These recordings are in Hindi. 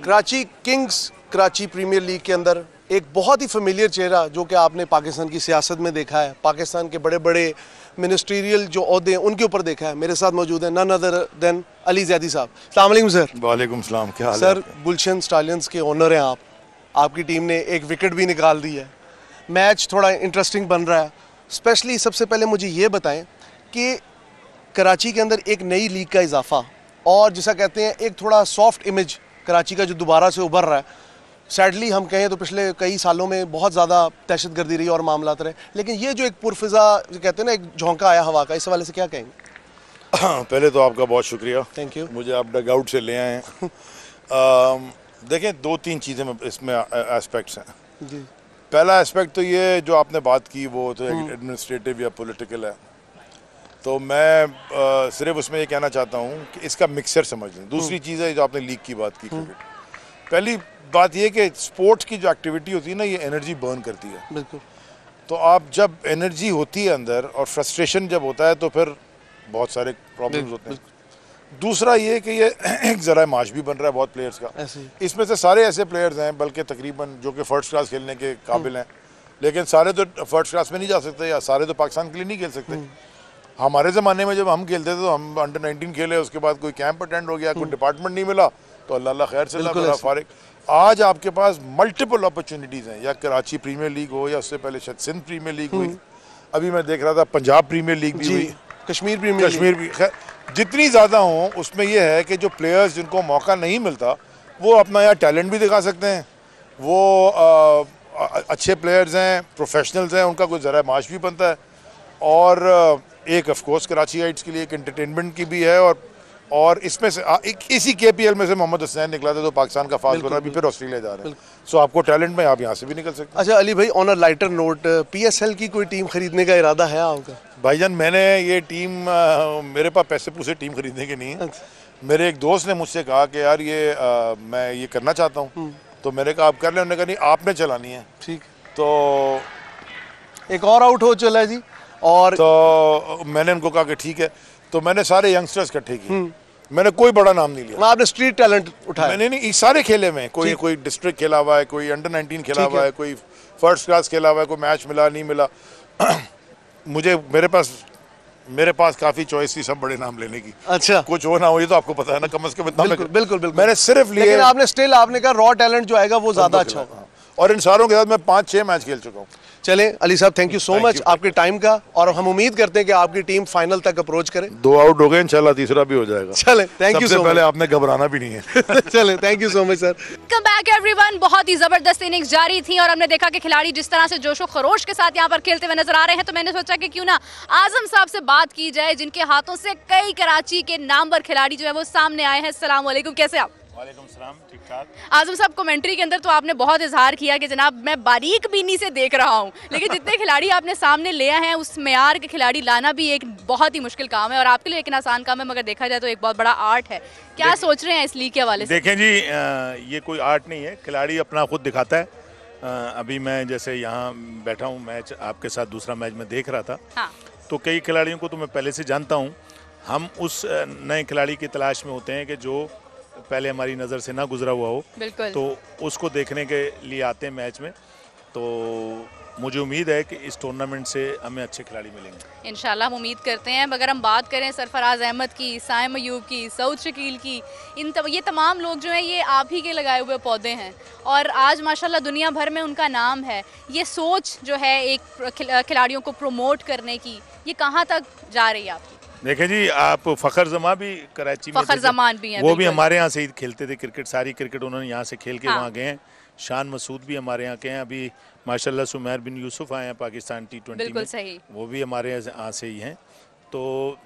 Karachi Kings Karachi Premier League के अंदर एक बहुत ही फेमिलियर चेहरा जो कि आपने पाकिस्तान की सियासत में देखा है, पाकिस्तान के बड़े बड़े मिनिस्ट्रियल जो ओहदे हैं उनके ऊपर देखा है। मेरे साथ मौजूद है none other than Ali Zaidi साहब। अस्सलाम वालेकुम सर। वालेकुम सलाम, क्या हाल है सर? गुलशन स्टालियंस के ओनर हैं आप, आपकी टीम ने एक विकेट भी निकाल दी है, मैच थोड़ा इंटरेस्टिंग बन रहा है। स्पेशली सबसे पहले मुझे ये बताएं कि कराची के अंदर एक नई लीग का इजाफा और जिसा कहते हैं एक थोड़ा सॉफ्ट इमेज कराची का जो दोबारा से उभर रहा है। सैडली हम कहें तो पिछले कई सालों में बहुत ज़्यादा दहशतगर्दी रही और मामलात रहे, लेकिन ये जो एक पुरफिज़ा कहते हैं ना एक झोंका आया हवा का, इस हवाले से क्या कहेंगे? पहले तो आपका बहुत शुक्रिया, थैंक यू, मुझे आप डग आउट से ले आए हैं। देखें, दो तीन चीज़ें इसमें एस्पेक्ट्स हैं जी। पहला एस्पेक्ट तो ये जो आपने बात की वो तो एडमिनिस्ट्रेटिव या पॉलिटिकल है, तो मैं सिर्फ उसमें ये कहना चाहता हूँ कि इसका मिक्सर समझ लें। दूसरी चीज़ है जो आपने लीग की बात की, क्रिकेट। पहली बात ये कि स्पोर्ट्स की जो एक्टिविटी होती है ना, ये एनर्जी बर्न करती है। बिल्कुल। तो आप जब एनर्जी होती है अंदर और फ्रस्ट्रेशन जब होता है तो फिर बहुत सारे प्रॉब्लम्स होते हैं। दूसरा ये कि ये एक ज़रा माश भी बन रहा है बहुत प्लेयर्स का। इसमें से सारे ऐसे प्लेयर्स हैं बल्कि तकरीबन जो कि फर्स्ट क्लास खेलने के काबिल हैं, लेकिन सारे तो फर्स्ट क्लास में नहीं जा सकते या सारे तो पाकिस्तान के लिए नहीं खेल सकते। हमारे ज़माने में जब हम खेलते थे तो हम अंडर 19 खेले, उसके बाद कोई कैंप अटेंड हो गया, कोई डिपार्टमेंट नहीं मिला तो अल्लाह खैर से अल्लाह फारिग। आज आपके पास मल्टीपल अपॉर्चुनिटीज़ हैं, या कराची प्रीमियर लीग हो या उससे पहले शायद सिंध प्रीमियर लीग हुई, अभी मैं देख रहा था पंजाब प्रीमियर लीग भी हुई, कश्मीर भी। खैर जितनी ज़्यादा हों उसमें यह है कि जो प्लेयर्स जिनको मौका नहीं मिलता वो अपना यहाँ टैलेंट भी दिखा सकते हैं। वो अच्छे प्लेयर्स हैं, प्रोफेशनल्स हैं, उनका कोई ज़रा माश भी बनता है। और एक ऑफकोर्स कराचीइट्स के लिए एक एंटरटेनमेंट की भी है। और इसमें से इसी KPL में से मोहम्मद हुसैन निकला था तो पाकिस्तान का फास्ट बॉलर, अभी फिर ऑस्ट्रेलिया जा रहे हैं। सो आपको टैलेंट में आप यहाँ से भी निकल सकते हैं। अच्छा अली भाई, on a lighter note, PSL की कोई टीम खरीदने का इरादा है आपका? भाईजान, मैंने ये टीम मेरे पास पैसे पूसे टीम खरीदने के नहीं है। मेरे एक दोस्त ने मुझसे कहा कि यार ये मैं ये करना चाहता हूँ, तो मैंने कहा आप कर लें। उन्होंने कहा नहीं, आपने चलानी है। ठीक। तो एक और आउट हो चला है जी, और तो मैंने उनको कहा कि ठीक है। तो मैंने सारे यंगस्टर्स इकट्ठे किए, मैंने कोई बड़ा नाम नहीं लिया। आपने स्ट्रीट टैलेंट उठाया? मैंने नहीं, सारे खेले में कोई डिस्ट्रिक्ट खेला हुआ है, कोई अंडर 19 खेला हुआ है, कोई फर्स्ट क्लास खेला हुआ है, कोई मैच मिला नहीं मिला। मेरे पास काफी चॉइस थी सब बड़े नाम लेने की। अच्छा, कुछ हो ना हो, ये तो आपको पता है ना, कम से कम इतना। बिल्कुल। मैंने सिर्फ लिए, लेकिन आपने कहा रॉ टैलेंट जो आएगा वो ज्यादा अच्छा होगा। और इन सारों के साथ मैं 5-6 मैच खेल चुका हूँ। चलें अली साहब, थैंक यू सो मच आपके टाइम का, और हम उम्मीद करते हैं कि आपकी टीम फाइनल तक अप्रोच करे। 2 आउट हो गए, इंशाल्लाह तीसरा भी हो जाएगा। चलें, थैंक यू सो मच। पहले आपने घबराना भी नहीं है। चलें, thank you so much sir. Come back everyone. बहुत ही जबरदस्त इनिंग्स जारी थी और हमने देखा कि खिलाड़ी जिस तरह से जोशो खरोश के साथ यहाँ पर खेलते हुए नजर आ रहे हैं, तो मैंने सोचा कि क्यों ना आजम साहब से बात की जाए, जिनके हाथों से कई कराची के नामवर खिलाड़ी जो है वो सामने आए हैं। अस्सलाम वालेकुम, कैसे आप? वालेकुम सलाम, ठीक ठाक। आजम साहब, कमेंट्री के अंदर तो आपने बहुत इजहार किया कि जनाब मैं बारीक बीनी से देख रहा हूँ, लेकिन जितने खिलाड़ी आपने सामने ले आए हैं उस मेयार के खिलाड़ी लाना भी एक बहुत ही मुश्किल काम है और आपके लिए एक आसान काम है, मगर देखा जाए तो एक बहुत बड़ा आर्ट है। क्या सोच रहे हैं इस लीग के हवाले से? देखें जी, ये कोई आर्ट नहीं है, खिलाड़ी अपना खुद दिखाता है। अभी मैं जैसे यहाँ बैठा हूँ, मैच आपके साथ दूसरा मैच में देख रहा था। हाँ। तो कई खिलाड़ियों को तो मैं पहले से जानता हूँ। हम उस नए खिलाड़ी की तलाश में होते हैं कि जो पहले हमारी नज़र से ना गुजरा हुआ हो, बिल्कुल, तो उसको देखने के लिए आते हैं मैच में। तो मुझे उम्मीद है कि इस टूर्नामेंट से हमें अच्छे खिलाड़ी मिलेंगे, इंशाल्लाह हम उम्मीद करते हैं। अगर हम बात करें सरफराज अहमद की, साइम अयूब की, सऊद शकील की, ये तमाम लोग जो हैं ये आप ही के लगाए हुए पौधे हैं और आज माशाल्लाह दुनिया भर में उनका नाम है। ये सोच जो है एक खिलाड़ियों को प्रमोट करने की, ये कहाँ तक जा रही है आपकी? देखें जी, आप फ़खर जमां भी कराची में, फ़खर जमान भी हैं, वो भी हमारे यहाँ से ही खेलते थे क्रिकेट, सारी क्रिकेट उन्होंने यहाँ से खेल के हाँ। वहाँ गए हैं। शान मसूद भी हमारे यहाँ के हैं। अभी माशाल्लाह सुमैर बिन यूसुफ आए हैं पाकिस्तान T20 में, सही, वो भी हमारे यहाँ से ही हैं। तो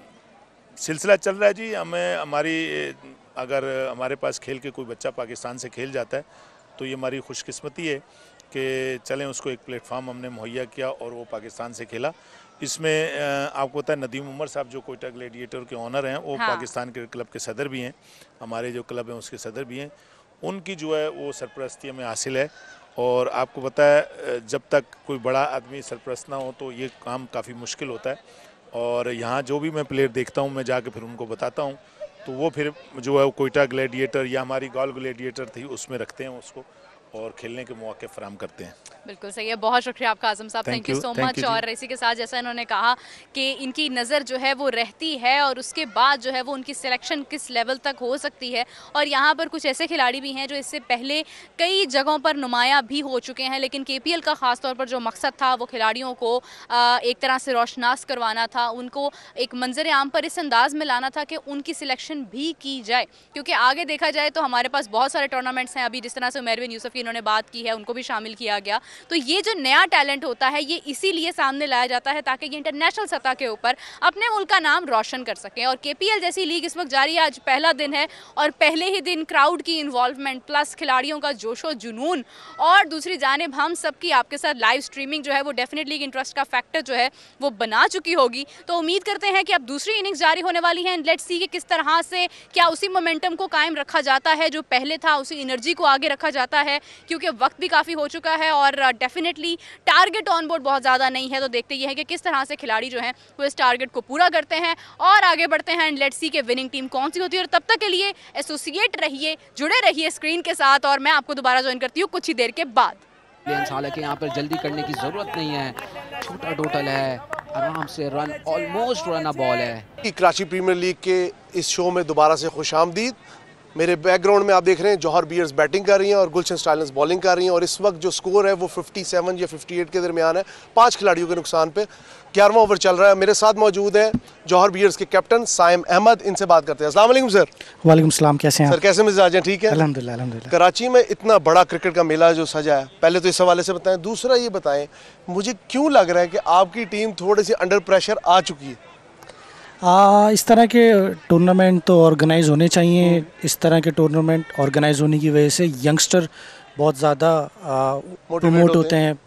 सिलसिला चल रहा है जी। अगर हमारे पास खेल के कोई बच्चा पाकिस्तान से खेल जाता है तो ये हमारी खुशकिस्मती है कि चलें उसको एक प्लेटफार्म हमने मुहैया किया और वो पाकिस्तान से खेला। इसमें आपको पता है नदीम उमर साहब जो कोयटा ग्लेडिएटर के ऑनर हैं, वो पाकिस्तान के क्लब के सदर भी हैं, हमारे जो क्लब हैं उसके सदर भी हैं। उनकी जो है वो सरपरस्ती हमें हासिल है। और आपको पता है जब तक कोई बड़ा आदमी सरपरस्त ना हो तो ये काम काफ़ी मुश्किल होता है। और यहाँ जो भी मैं प्लेयर देखता हूँ मैं जाके फिर उनको बताता हूँ तो वो फिर जो है कोयटा ग्लैडिएटर या हमारी गॉल ग्लैडिएटर थी उसमें रखते हैं उसको और खेलने के मौके फराहम करते हैं। बिल्कुल सही है, बहुत शुक्रिया आपका आजम साहब, थैंक यू सो मच। और इसी के साथ जैसा इन्होंने कहा कि इनकी नज़र जो है वो रहती है और उसके बाद जो है वो उनकी सिलेक्शन किस लेवल तक हो सकती है। और यहाँ पर कुछ ऐसे खिलाड़ी भी हैं जो इससे पहले कई जगहों पर नुमाया भी हो चुके हैं, लेकिन KPL का ख़ास तौर पर जो मकसद था वो खिलाड़ियों को एक तरह से रोशनास करवाना था, उनको एक मंजर आम पर इस अंदाज में लाना था कि उनकी सिलेक्शन भी की जाए। क्योंकि आगे देखा जाए तो हमारे पास बहुत सारे टूर्नामेंट्स हैं, अभी जिस तरह से मेरविन यूसुफ की इन्होंने बात की है उनको भी शामिल किया गया। तो ये जो नया टैलेंट होता है ये इसीलिए सामने लाया जाता है ताकि ये इंटरनेशनल सतह के ऊपर अपने मुल्क का नाम रोशन कर सकें। और KPL जैसी लीग इस वक्त जारी है, आज पहला दिन है और पहले ही दिन क्राउड की इन्वॉल्वमेंट प्लस खिलाड़ियों का जोशो जुनून और दूसरी जानिब हम सबकी आपके साथ लाइव स्ट्रीमिंग जो है वो डेफिनेटली इंटरेस्ट का फैक्टर जो है वो बना चुकी होगी। तो उम्मीद करते हैं कि अब दूसरी इनिंग्स जारी होने वाली है, लेट्स सी कि किस तरह से क्या उसी मोमेंटम को कायम रखा जाता है जो पहले था, उसी एनर्जी को आगे रखा जाता है, क्योंकि वक्त भी काफ़ी हो चुका है और डेफिनेटली टारगेट ऑन बोर्ड बहुत ज़्यादा नहीं है। तो देखते ये हैं कि किस तरह से खिलाड़ी जो हैं वो इस टारगेट को पूरा करते हैं और आगे बढ़ते हैं। एंड लेट्स सी कि विनिंग टीम कौन सी होती है। और तब तक के लिए एसोसिएट रहिए, जुड़े रहिए स्क्रीन के साथ और मैं आपको दोबारा ज्वाइन करती हूँ कुछ ही देर के बाद। हालांकि यहाँ पर जल्दी करने की ज़रूरत नहीं है, छोटा टोटल है, आराम से रन ऑलमोस्ट रन बॉल है। कराची प्रीमियर लीग के इस शो में दोबारा से खुशामदीद। मेरे बैकग्राउंड में आप देख रहे हैं जौहर बियर्स बैटिंग कर रही हैं और गुलशन स्टाइलर्स बॉलिंग कर रही हैं और इस वक्त जो स्कोर है वो 57 या 58 के दरमियान है, 5 खिलाड़ियों के नुकसान पे 11वां ओवर चल रहा है। मेरे साथ मौजूद है जौहर बियर्स के कैप्टन साइम अहमद, इनसे बात करते हैं। अस्सलाम वालेकुम सर। वालेकुम सलाम, कैसे हैं सर? कैसे मिजाज हैं? ठीक है अल्हम्दुलिल्लाह अल्हम्दुलिल्लाह। कराची में इतना बड़ा क्रिकेट का मेला जो सजा है, पहले तो इस हवाले से बताएं, दूसरा ये बताएं मुझे क्यों लग रहा है कि आपकी टीम थोड़ी सी अंडर प्रेशर आ चुकी है? इस तरह के टूर्नामेंट तो ऑर्गेनाइज होने चाहिए। इस तरह के टूर्नामेंट ऑर्गेनाइज होने की वजह से यंगस्टर बहुत ज़्यादा प्रमोट होते हैं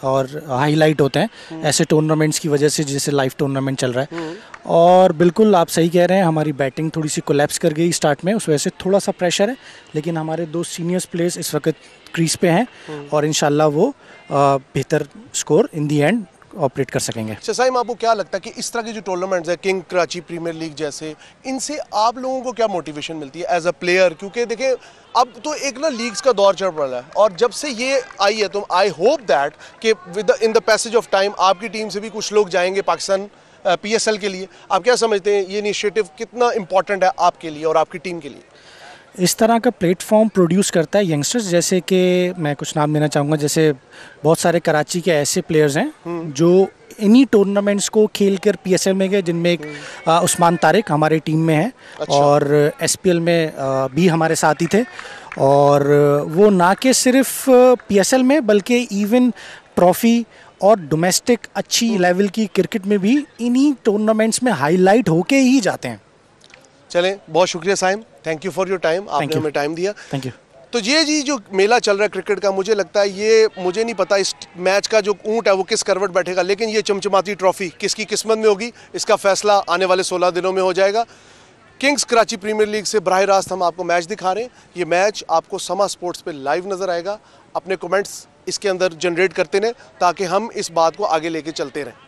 और हाईलाइट होते हैं ऐसे टूर्नामेंट्स की वजह से, जैसे लाइव टूर्नामेंट चल रहा है। और बिल्कुल आप सही कह रहे हैं, हमारी बैटिंग थोड़ी सी कोलैप्स कर गई स्टार्ट में, उस वजह से थोड़ा सा प्रेशर है, लेकिन हमारे 2 सीनियर्स प्लेयर्स इस वक्त क्रीज पे हैं और इंशाल्लाह वो बेहतर score in the and operate कर सकेंगे। अच्छा साइम, आपको क्या लगता है कि इस तरह की जो टूर्नामेंट्स है, किंग कराची प्रीमियर लीग जैसे, इनसे आप लोगों को क्या मोटिवेशन मिलती है एज अ प्लेयर? क्योंकि देखें अब तो एक ना लीग्स का दौर चल रहा है और जब से ये आई है तो आई होप दैट कि in the passage of time आपकी टीम से भी कुछ लोग जाएंगे पाकिस्तान PSL के लिए। आप क्या समझते हैं ये इनिशिएटिव कितना इंपॉर्टेंट है आपके लिए और आपकी टीम के लिए? इस तरह का प्लेटफॉर्म प्रोड्यूस करता है यंगस्टर्स, जैसे कि मैं कुछ नाम देना चाहूँगा, जैसे बहुत सारे कराची के ऐसे प्लेयर्स हैं जो इन्हीं टूर्नामेंट्स को खेल कर PSL में गए, जिनमें एक उस्मान तारिक हमारी टीम में है। अच्छा। और SPL में भी हमारे साथ ही थे और वो ना कि सिर्फ PSL में बल्कि इवन ट्रॉफ़ी और डोमेस्टिक अच्छी लेवल की क्रिकेट में भी इन्हीं टूर्नामेंट्स में हाईलाइट होके ही जाते हैं। चलें, बहुत शुक्रिया Saim, thank you for your time, आपने हमें टाइम दिया। Thank you. तो ये जी जो मेला चल रहा है क्रिकेट का, मुझे लगता है ये, मुझे नहीं पता इस मैच का जो ऊंट है वो किस करवट बैठेगा, लेकिन ये चमचमाती ट्रॉफी किसकी किस्मत में होगी इसका फैसला आने वाले 16 दिनों में हो जाएगा। किंग्स कराची प्रीमियर लीग से बराह रास्त हम आपको मैच दिखा रहे हैं। ये मैच आपको समा स्पोर्ट्स पे लाइव नज़र आएगा। अपने कमेंट्स इसके अंदर जनरेट करते रहें ताकि हम इस बात को आगे लेके चलते रहें।